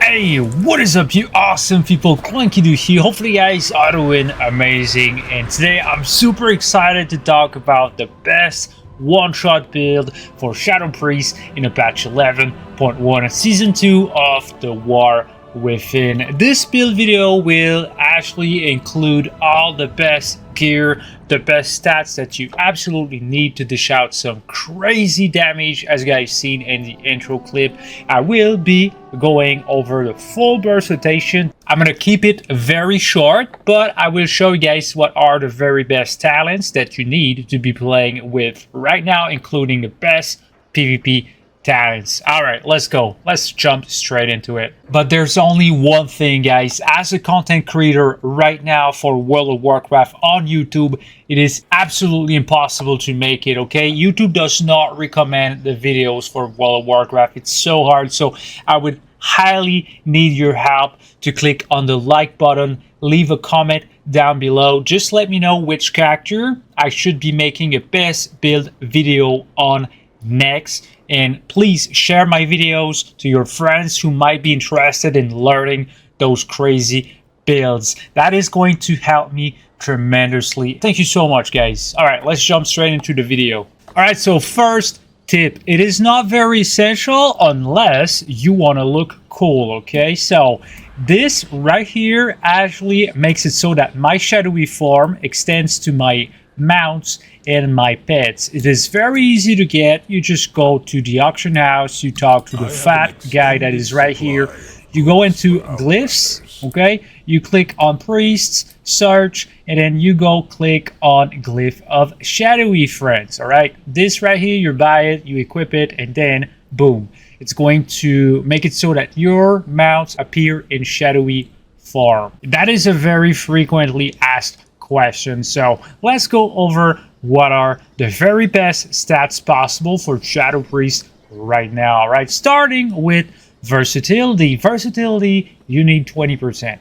Hey, what is up, you awesome people? Clunky Dude here. Hopefully you guys are doing amazing, and today I'm super excited to talk about the best one-shot build for Shadow Priest in a patch 11.1 season 2 of the War Within. This build video will actually include all the best gear, the best stats that you absolutely need to dish out some crazy damage, as you guys seen in the intro clip. I will be going over the full burst rotation. I'm gonna keep it very short, but I will show you guys what are the very best talents that you need to be playing with right now, including the best PvP talents. All right, let's go. Let's jump straight into it. But there's only one thing, guys. As a content creator right now for World of Warcraft on YouTube, it is absolutely impossible to make it, okay? YouTube does not recommend the videos for World of Warcraft. It's so hard. So I would highly need your help to click on the like button, leave a comment down below. Just let me know which character I should be making a best build video on next, and please share my videos to your friends who might be interested in learning those crazy builds. That is going to help me tremendously. Thank you so much, guys. All right, let's jump straight into the video. All right, so first tip, it is not very essential unless you want to look cool, okay? So this right here actually makes it so that my shadowy form extends to my mounts and my pets. It is very easy to get. You just go to the auction house, you talk to the fat guy that is right here, you go into glyphs, okay, you click on priests, search, and then you go click on glyph of shadowy friends. All right, this right here, you buy it, you equip it, and then boom, it's going to make it so that your mounts appear in shadowy form. That is a very frequently asked question, so let's go over what are the very best stats possible for Shadow Priest right now. All right, starting with versatility. Versatility, you need 20%.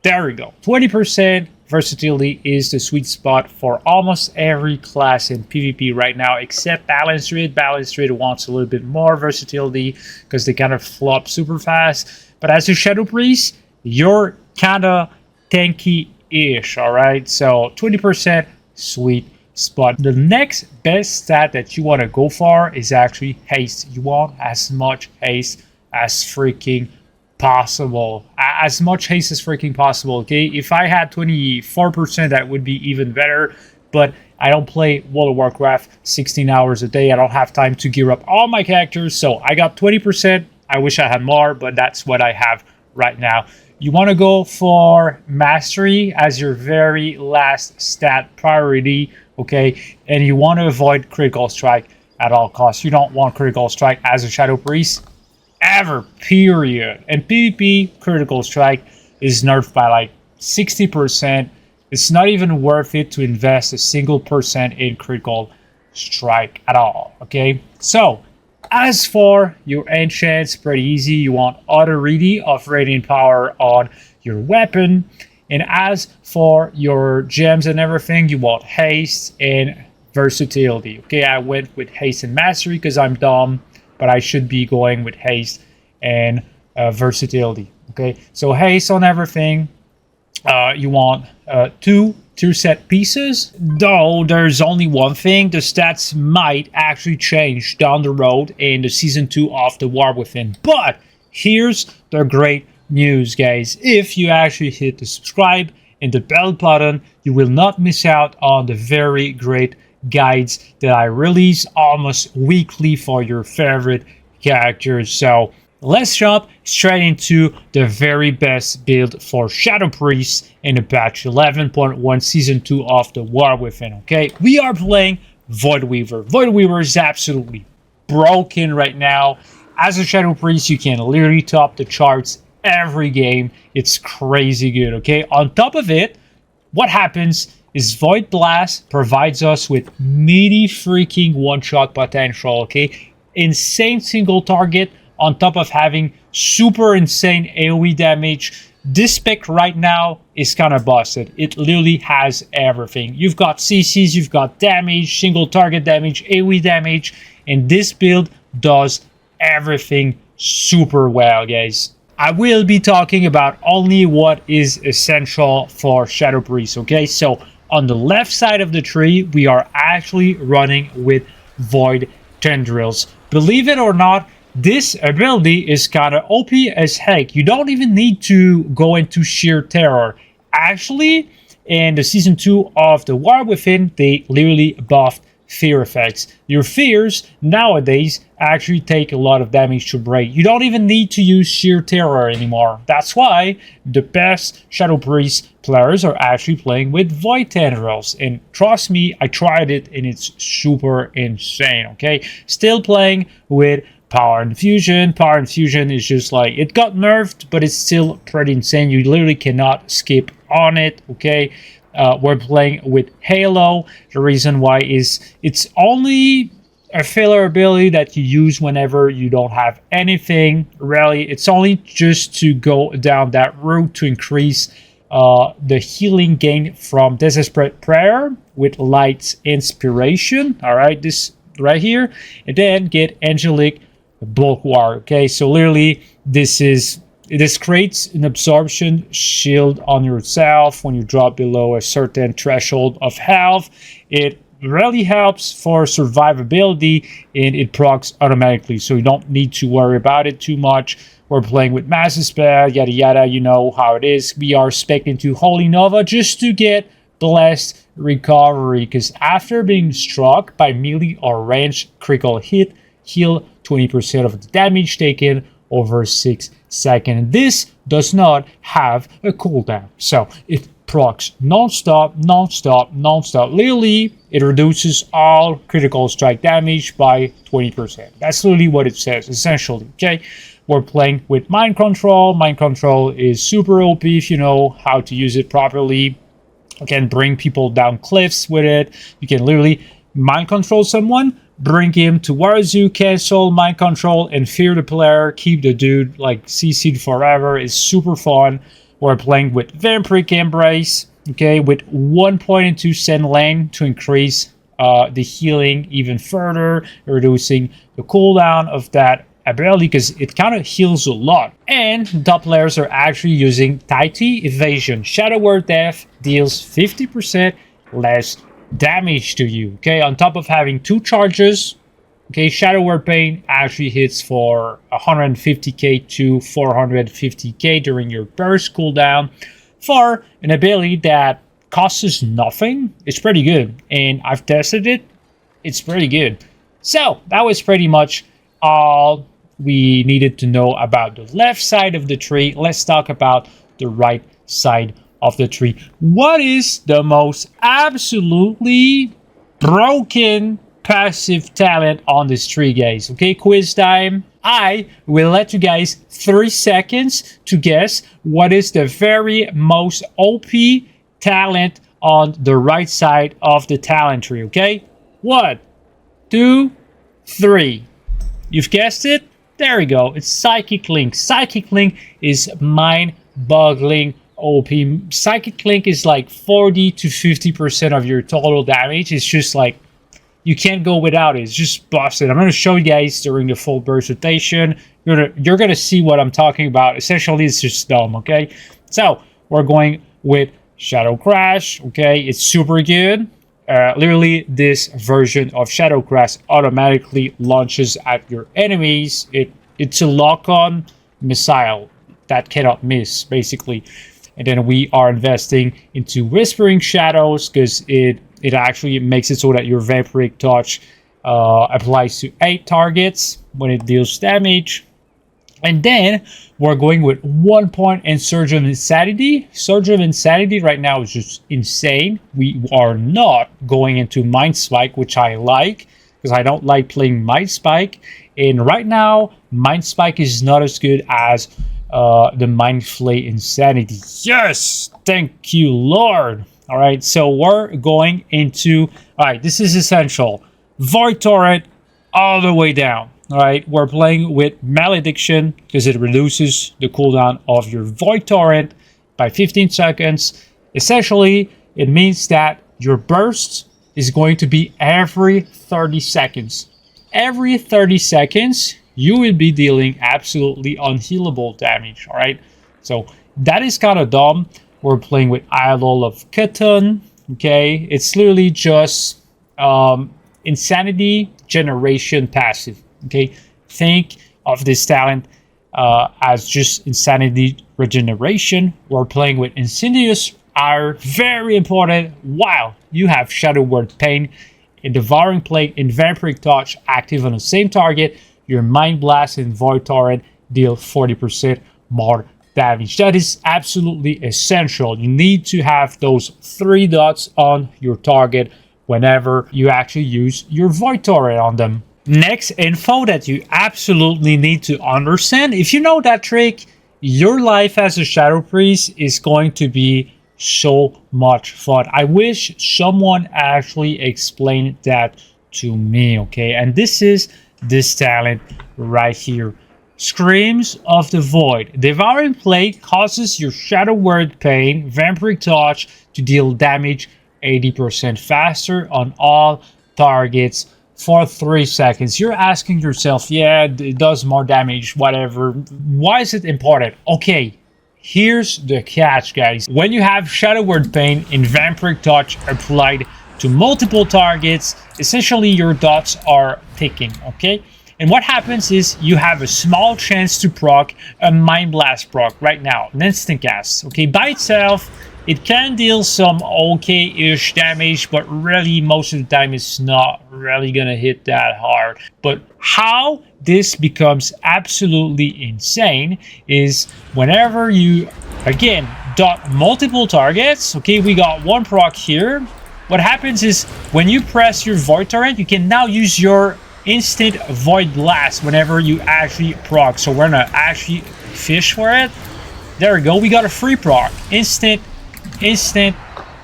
There we go. 20% versatility is the sweet spot for almost every class in PvP right now, except Balanced Druid. Balanced Druid wants a little bit more versatility because they kind of flop super fast. But as a Shadow Priest, you're kind of tanky-ish, all right? So 20%, sweet spot. The next best stat that you want to go for is actually haste. You want as much haste as freaking possible. As much haste as freaking possible, okay? If I had 24%, that would be even better, but I don't play World of Warcraft 16 hours a day. I don't have time to gear up all my characters, so I got 20%. I wish I had more, but that's what I have right now. You want to go for mastery as your very last stat priority, okay? And you want to avoid critical strike at all costs. You don't want critical strike as a Shadow Priest ever, period. And PvP, critical strike is nerfed by like 60%. It's not even worth it to invest a single percent in critical strike at all, okay? So as for your enchants, pretty easy. You want auto ready of radiant power on your weapon. And as for your gems and everything, you want haste and versatility. Okay, I went with haste and mastery because I'm dumb, but I should be going with haste and versatility. Okay, so haste on everything. You want two set pieces, though there's only one thing: the stats might actually change down the road in the season 2 of the War Within. But here's the great news, guys. If you actually hit the subscribe and the bell button, you will not miss out on the very great guides that I release almost weekly for your favorite characters. So let's jump straight into the very best build for Shadow Priest in the patch 11.1 season 2 of the War Within. Okay, we are playing Void Weaver. Void Weaver is absolutely broken right now. As a Shadow Priest, you can literally top the charts every game. It's crazy good, okay? On top of it, what happens is Void Blast provides us with meaty freaking one-shot potential, okay? Insane single target on top of having super insane AoE damage. This spec right now is kind of busted. It literally has everything. You've got CCs, you've got damage, single target damage, AoE damage, and this build does everything super well, guys. I will be talking about only what is essential for Shadow Priest, okay? So on the left side of the tree, we are actually running with Void Tendrils. Believe it or not, this ability is kind of OP as heck. You don't even need to go into Sheer Terror. Actually, in the Season 2 of The War Within, they literally buffed fear effects. Your fears nowadays actually take a lot of damage to break. You don't even need to use Sheer Terror anymore. That's why the best Shadow Priest players are actually playing with Void Tendrils. And trust me, I tried it and it's super insane, okay? Still playing with Power Infusion. Power Infusion is just like, it got nerfed, but it's still pretty insane. You literally cannot skip on it, okay? We're playing with Halo. The reason why is it's only a filler ability that you use whenever you don't have anything. Really, it's only just to go down that route to increase the healing gain from Desperate Prayer with Light's Inspiration. All right, this right here. And then get Angelic Bulwark. Okay, so literally this creates an absorption shield on yourself when you drop below a certain threshold of health. It really helps for survivability and it procs automatically, so you don't need to worry about it too much. We're playing with Massive Spell, yada yada, you know how it is. We are spec'ing to Holy Nova just to get Blessed Recovery, because after being struck by melee or ranged critical hit, heal 20% of the damage taken over 6 seconds. This does not have a cooldown, so it procs non-stop. Literally, it reduces all critical strike damage by 20%. That's literally what it says, essentially, okay? We're playing with Mind Control. Mind Control is super OP if you know how to use it properly. You can bring people down cliffs with it. You can literally mind control someone, bring him towards you, cancel mind control, and fear the player. Keep the dude like CC'd forever. It's super fun. We're playing with Vampiric Embrace, okay, with 1.2 Send Lane to increase the healing even further, reducing the cooldown of that ability because it kind of heals a lot. And top players are actually using Tighty Evasion. Shadow Word Death deals 50% less damage to you, okay, on top of having 2 charges. Okay, Shadow Word Pain actually hits for 150k to 450k during your burst cooldown. For an ability that costs nothing, it's pretty good, and I've tested it. It's pretty good. So that was pretty much all we needed to know about the left side of the tree. Let's talk about the right side of the tree. What is the most absolutely broken passive talent on this tree, guys? Okay, quiz time. I will let you guys 3 seconds to guess what is the very most OP talent on the right side of the talent tree. Okay, 1, 2, 3. You've guessed it. There we go. It's Psychic Link. Psychic Link is mind-boggling OP. Psychic Link is like 40 to 50% of your total damage. It's just like, you can't go without it. It's just busted. I'm going to show you guys during the full burst rotation. You're gonna see what I'm talking about. Essentially, it's just dumb, okay? So, we're going with Shadow Crash, okay? It's super good. Literally, this version of Shadow Crash automatically launches at your enemies. It's a lock-on missile that cannot miss, basically. And then we are investing into Whispering Shadows because it actually makes it so that your Vampiric Touch applies to 8 targets when it deals damage. And then we're going with 1 point in Surge of Insanity. Surge of Insanity right now is just insane. We are not going into Mind Spike, which I like, because I don't like playing Mind Spike. And right now, Mind Spike is not as good as the Mind Flay Insanity. Yes! Thank you, Lord! Alright, so we're going into... Alright, this is essential. Void Torrent all the way down. Alright, we're playing with Malediction because it reduces the cooldown of your Void Torrent by 15 seconds. Essentially, it means that your burst is going to be every 30 seconds. Every 30 seconds, you will be dealing absolutely unhealable damage. All right, so that is kind of dumb. We're playing with Idol of Cotton. Okay, it's literally just insanity generation passive. Okay, think of this talent as just insanity regeneration. We're playing with Insidious are very important while you have Shadow Word Pain, a Devouring Plate, and Vampiric Touch active on the same target. Your Mind Blast and Void Torrent deal 40% more damage. That is absolutely essential. You need to have those 3 dots on your target whenever you actually use your Void Torrent on them. Next info that you absolutely need to understand, if you know that trick, your life as a Shadow Priest is going to be so much fun. I wish someone actually explained that to me, okay? And this is this talent right here. Screams of the Void. Devouring Plate causes your Shadow Word Pain, Vampiric Touch to deal damage 80% faster on all targets for 3 seconds. You're asking yourself, yeah, it does more damage, whatever. Why is it important? Okay, here's the catch, guys. When you have Shadow Word Pain and Vampiric Touch applied to multiple targets, essentially your dots are ticking, okay? And what happens is you have a small chance to proc a Mind Blast proc right now, an instant cast, okay? By itself, it can deal some okay-ish damage, but really most of the time it's not really gonna hit that hard. But how this becomes absolutely insane is whenever you, again, dot multiple targets, okay, we got 1 proc here. What happens is when you press your Void Torrent, you can now use your instant Void Blast whenever you actually proc. So we're gonna actually fish for it. There we go, we got a free proc. Instant,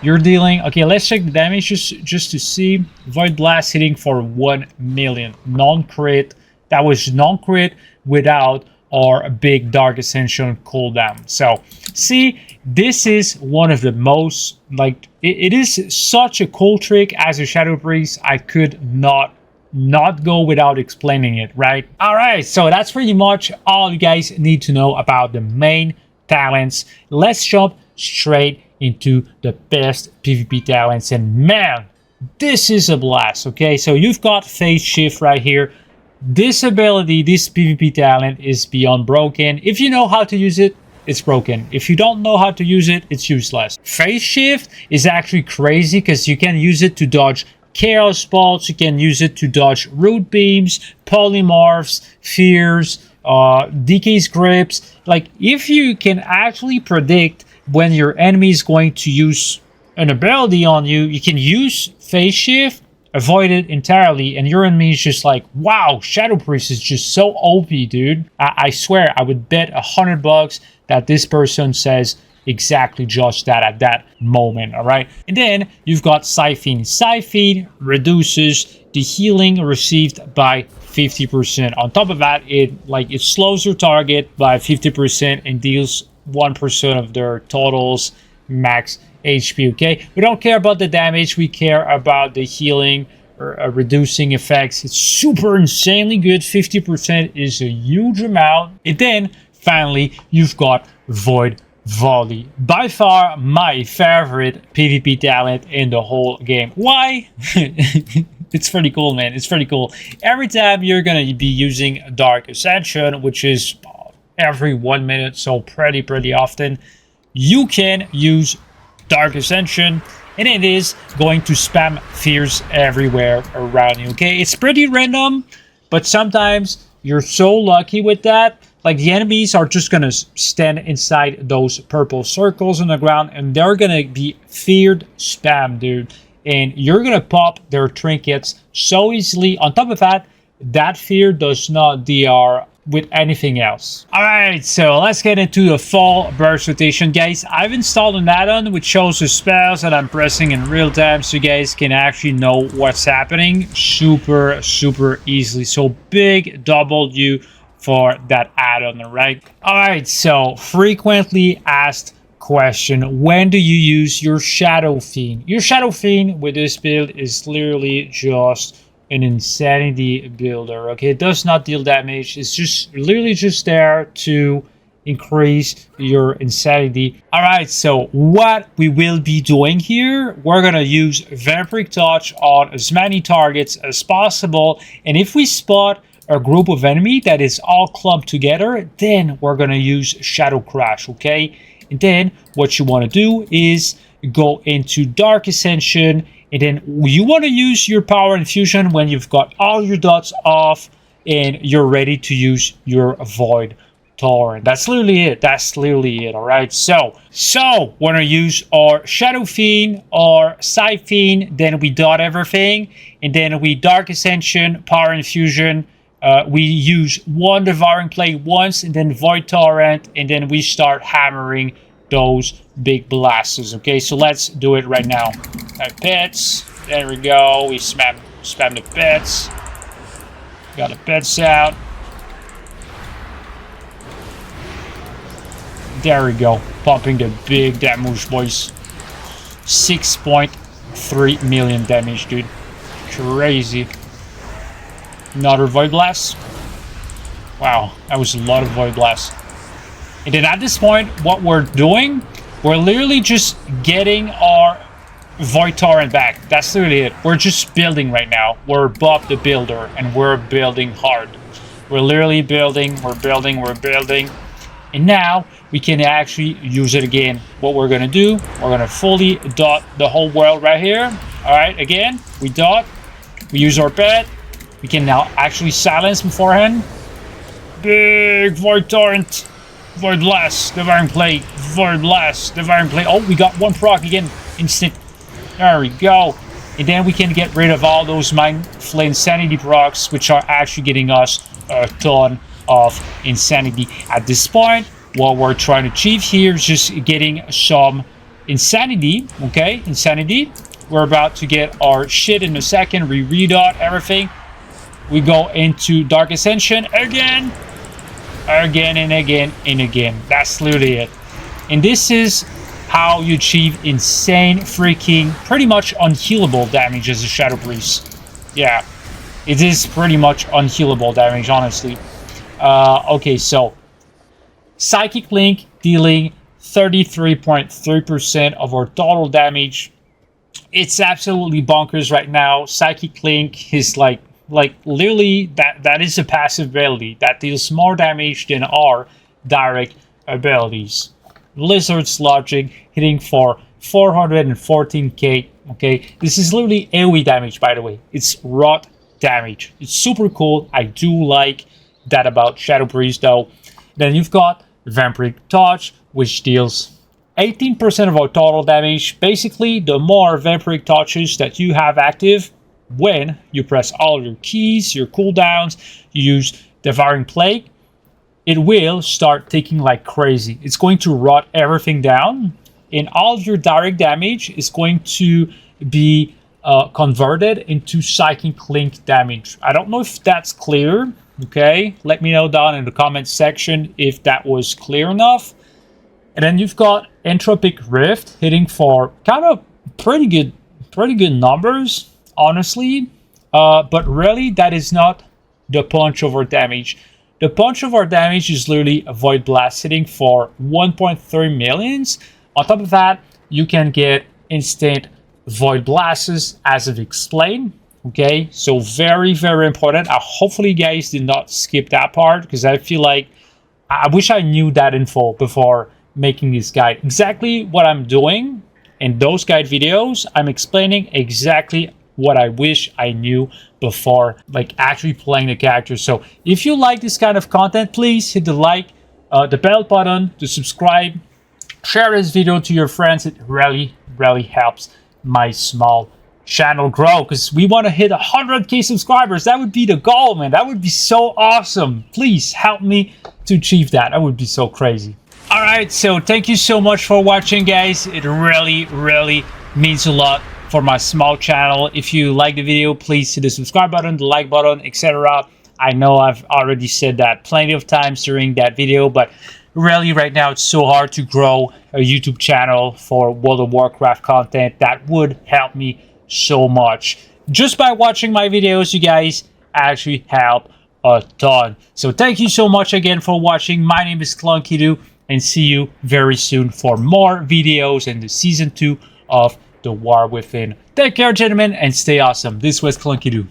you're dealing. Okay, let's check the damage just to see. Void Blast hitting for 1 million. Non-crit. That was non-crit without our big Dark Ascension cooldown. So, see, this is one of the most, like, it is such a cool trick as a Shadow Priest. I could not go without explaining it, right? All right, so that's pretty much all you guys need to know about the main talents. Let's jump straight into the best PvP talents, and man, this is a blast. Okay, so you've got Phase Shift right here. This ability, this PvP talent is beyond broken. If you know how to use it, it's broken. If you don't know how to use it, it's useless. Phase Shift is actually crazy because you can use it to dodge Chaos Bolts, you can use it to dodge Root Beams, Polymorphs, Fears, DK's Grips. Like, if you can actually predict when your enemy is going to use an ability on you, you can use Phase Shift, avoid it entirely, and your enemy is just like, wow, Shadow Priest is just so OP, dude. I swear, I would bet $100 that this person says exactly just that at that moment. All right, and then you've got Siphene. Siphene reduces the healing received by 50%. On top of that, it slows your target by 50% and deals 1% of their totals max HP. Okay, we don't care about the damage, we care about the healing or reducing effects. It's super insanely good. 50% is a huge amount. And then finally you've got Void Volley, by far my favorite PvP talent in the whole game. Why? It's pretty cool, man. It's pretty cool. Every time you're gonna be using Dark Ascension, which is every 1 minute, so pretty often, you can use Dark Ascension, and it is going to spam Fears everywhere around you. Okay, it's pretty random, but sometimes you're so lucky with that. Like, the enemies are just gonna stand inside those purple circles on the ground, and they're gonna be feared spam, dude. And you're gonna pop their trinkets so easily. On top of that, that fear does not DR with anything else. Alright, so let's get into the full burst rotation, guys. I've installed an add-on which shows the spells that I'm pressing in real time, so you guys can actually know what's happening super easily. So big W for that add-on, right? Alright, so frequently asked question: when do you use your Shadow Fiend? Your Shadow Fiend with this build is literally just an insanity builder. Okay, it does not deal damage. It's just literally just there to increase your insanity. All right, so what we will be doing here, we're gonna use Vampiric Touch on as many targets as possible, and if we spot a group of enemy that is all clumped together, then we're gonna use Shadow Crash. Okay, and then what you want to do is go into Dark Ascension, and then you want to use your Power Infusion when you've got all your dots off and you're ready to use your Void Torrent. That's literally it. That's literally it. All right. So we're gonna use our Shadow Fiend or Scythe Fiend. Then we dot everything, and then we Dark Ascension, Power Infusion. We use one Devouring Plague once, and then Void Torrent, and then we start hammering those big blasters. Okay, so let's do it right now. Pets. There we go. We spam the pets. Got the pets out. There we go. Pumping the big damage, boys. 6.3 million damage, dude. Crazy. Another Void Blast. Wow, that was a lot of Void Blast. And then at this point, what we're doing, we're literally just getting our Void Torrent back. That's literally it. We're just building right now. We're Bob the Builder, and we're building hard. We're literally building, we're building. And now we can actually use it again. What we're gonna do, we're gonna fully dot the whole world right here. All right, again, we dot, we use our pet. We can now actually silence beforehand. Big Void Torrent, Void Blast, Devouring Plague, Void Blast, Devouring Plague. Oh, we got one proc again, instant. There we go. And then we can get rid of all those Mindful Insanity procs, which are actually getting us a ton of insanity. At this point, what we're trying to achieve here is just getting some insanity. Okay, insanity. We're about to get our shit in a second. We redot everything. We go into Dark Ascension again and again. That's literally it. And this is how you achieve insane freaking pretty much unhealable damage as a Shadow Priest. Yeah, it is pretty much unhealable damage, honestly. Okay, so Psychic Link dealing 33.3% of our total damage. It's absolutely bonkers right now. Psychic Link is like literally that is a passive ability that deals more damage than our direct abilities. Lizard's Logic hitting for 414k. Okay, this is literally AoE damage, by the way. It's rot damage. It's super cool. I do like that about Shadow Priest, though. Then you've got Vampiric Touch, which deals 18% of our total damage. Basically, the more Vampiric Touches that you have active when you press all your keys, your cooldowns, you use Devouring Plague, it will start ticking like crazy. It's going to rot everything down, and all of your direct damage is going to be converted into Psychic Link damage. I don't know if that's clear. Okay, let me know down in the comment section if that was clear enough. And then you've got Entropic Rift hitting for kind of pretty good numbers, honestly. But really, that is not the punch of our damage. The punch of our damage is literally a Void Blast hitting for 1.3 millions. On top of that, you can get instant Void Blasts, as I've explained. Okay, so very, very important. Hopefully you guys did not skip that part, because I feel like I wish I knew that info before making this guide. Exactly what I'm doing in those guide videos, I'm explaining exactly what I wish I knew before, like actually playing the character. So if you like this kind of content, please hit the like, the bell button to subscribe, share this video to your friends. It really, really helps my small channel grow, because we want to hit 100k subscribers. That would be the goal, man. That would be so awesome. Please help me to achieve that. That would be so crazy. All right, so thank you so much for watching, guys. It really, really means a lot for my small channel. If you like the video, please hit the subscribe button, the like button, etc. I know I've already said that plenty of times during that video, but really right now it's so hard to grow a YouTube channel for World of Warcraft content. That would help me so much. just by watching my videos, you guys actually help a ton. So thank you so much again for watching. My name is Clunky, and see you very soon for more videos in the season 2 of The War Within. Take care, gentlemen, and stay awesome. This was Clunky.